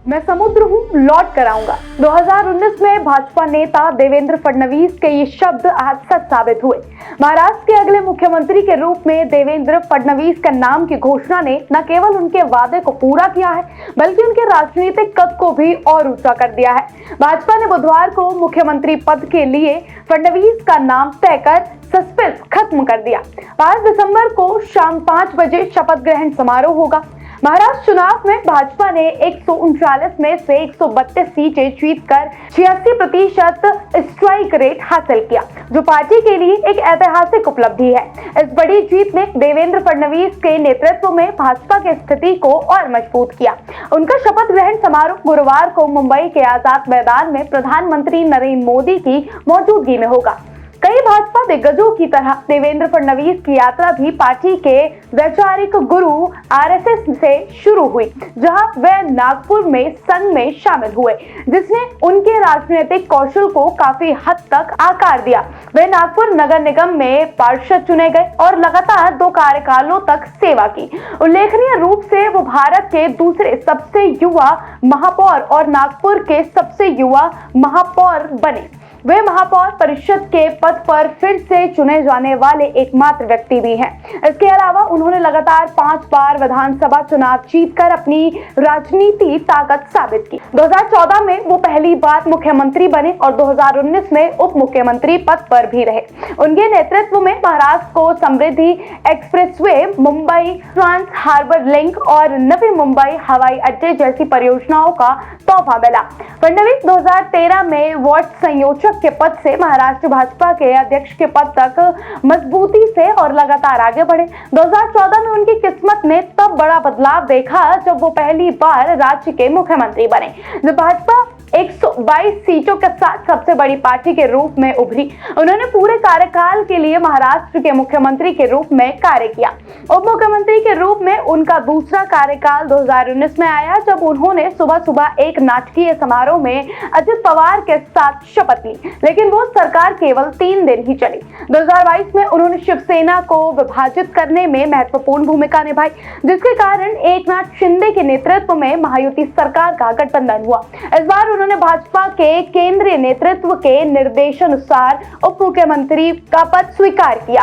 मैं समुद्र हूँ, लौट कर आऊंगा। 2019 में भाजपा नेता देवेंद्र फडणवीस के ये शब्द आज सच साबित हुए। महाराष्ट्र के अगले मुख्यमंत्री के रूप में देवेंद्र फडणवीस का नाम की घोषणा ने न केवल उनके वादे को पूरा किया है, बल्कि उनके राजनीतिक कद को भी और ऊंचा कर दिया है। भाजपा ने बुधवार को मुख्यमंत्री पद के लिए फडणवीस का नाम तय कर सस्पेंस खत्म कर दिया। 5 दिसंबर को शाम 5 बजे शपथ ग्रहण समारोह होगा। महाराष्ट्र चुनाव में भाजपा ने 139 में से 132 सीटें जीतकर 86% स्ट्राइक रेट हासिल किया, जो पार्टी के लिए एक ऐतिहासिक उपलब्धि है। इस बड़ी जीत ने देवेंद्र फडणवीस के नेतृत्व में भाजपा की स्थिति को और मजबूत किया। उनका शपथ ग्रहण समारोह गुरुवार को मुंबई के आजाद मैदान में प्रधानमंत्री नरेंद्र मोदी की मौजूदगी में होगा। कई भाजपा दिग्गजों की तरह देवेंद्र फडणवीस की यात्रा भी पार्टी के वैचारिक गुरु आरएसएस से शुरू हुई, जहां वे नागपुर में संघ में शामिल हुए, जिसने उनके राजनीतिक कौशल को काफी हद तक आकार दिया। वे नागपुर नगर निगम में पार्षद चुने गए और लगातार 2 कार्यकालों तक सेवा की। उल्लेखनीय रूप से वो भारत के दूसरे सबसे युवा महापौर और नागपुर के सबसे युवा महापौर बने। वे महापौर परिषद के पद पर फिर से चुने जाने वाले एकमात्र व्यक्ति भी हैं। इसके अलावा उन्होंने लगातार 5 बार विधानसभा चुनाव जीतकर अपनी राजनीति ताकत साबित की। 2014 में वो पहली बार मुख्यमंत्री बने और 2019 में उप मुख्यमंत्री पद पर भी रहे। उनके नेतृत्व में महाराष्ट्र को Samruddhi expressway, Mumbai trans harbour link और नवी मुंबई हवाई अड्डे जैसी परियोजनाओं का तोहफा मिला। फडणवीस 2013 में वार्ड संयोजक के पद से महाराष्ट्र भाजपा के अध्यक्ष के पद तक मजबूती से और लगातार आगे बढ़े। 2014 में उनकी किस्मत ने तब बड़ा बदलाव देखा जब वो पहली बार राज्य के मुख्यमंत्री बने, जब भाजपा 122 सीटों के साथ सबसे बड़ी पार्टी के रूप में उभरी। उन्होंने पूरे कार्यकाल के लिए महाराष्ट्र के मुख्यमंत्री के रूप में कार्य किया। उप मुख्यमंत्री के रूप में उनका दूसरा कार्यकाल 2019 में आया, जब उन्होंने सुबह सुबह एक नाटकीय समारोह में अजित पवार के साथ शपथ ली, लेकिन वो सरकार केवल 3 दिन ही चली। 2022 में उन्होंने शिवसेना को विभाजित करने में महत्वपूर्ण भूमिका निभाई, जिसके कारण एकनाथ शिंदे के नेतृत्व में महायुति सरकार का गठबंधन हुआ। इस बार उन्होंने भाजपा के केंद्रीय नेतृत्व के निर्देशानुसार उप मुख्यमंत्री का पद स्वीकार किया।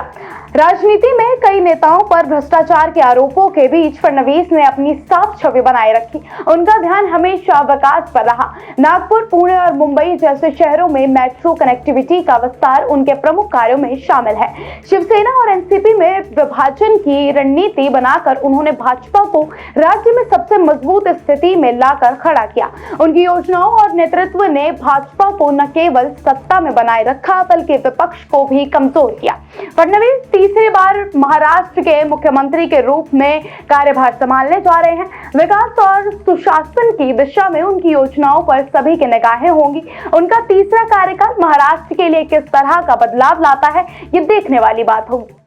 राजनीति में कई नेताओं पर भ्रष्टाचार के आरोपों के बीच फडणवीस ने अपनी साफ छवि बनाए रखी। उनका ध्यान हमेशा विकास पर रहा। नागपुर, पुणे और मुंबई जैसे शहरों में मेट्रो कनेक्टिविटी का विस्तार उनके प्रमुख कार्यों में शामिल है। शिवसेना और एनसीपी में विभाजन की रणनीति बनाकर उन्होंने भाजपा को राज्य में सबसे मजबूत स्थिति में लाकर खड़ा किया। उनकी योजनाओं और नेतृत्व ने भाजपा को न केवल सत्ता में बनाए रखा, बल्कि विपक्ष को भी कमजोर किया। फडणवीस तीसरी बार महाराष्ट्र के मुख्यमंत्री के रूप में कार्यभार संभालने जा रहे हैं। विकास और सुशासन की दिशा में उनकी योजनाओं पर सभी की निगाहें होंगी। उनका तीसरा कार्यकाल महाराष्ट्र के लिए किस तरह का बदलाव लाता है, ये देखने वाली बात होगी।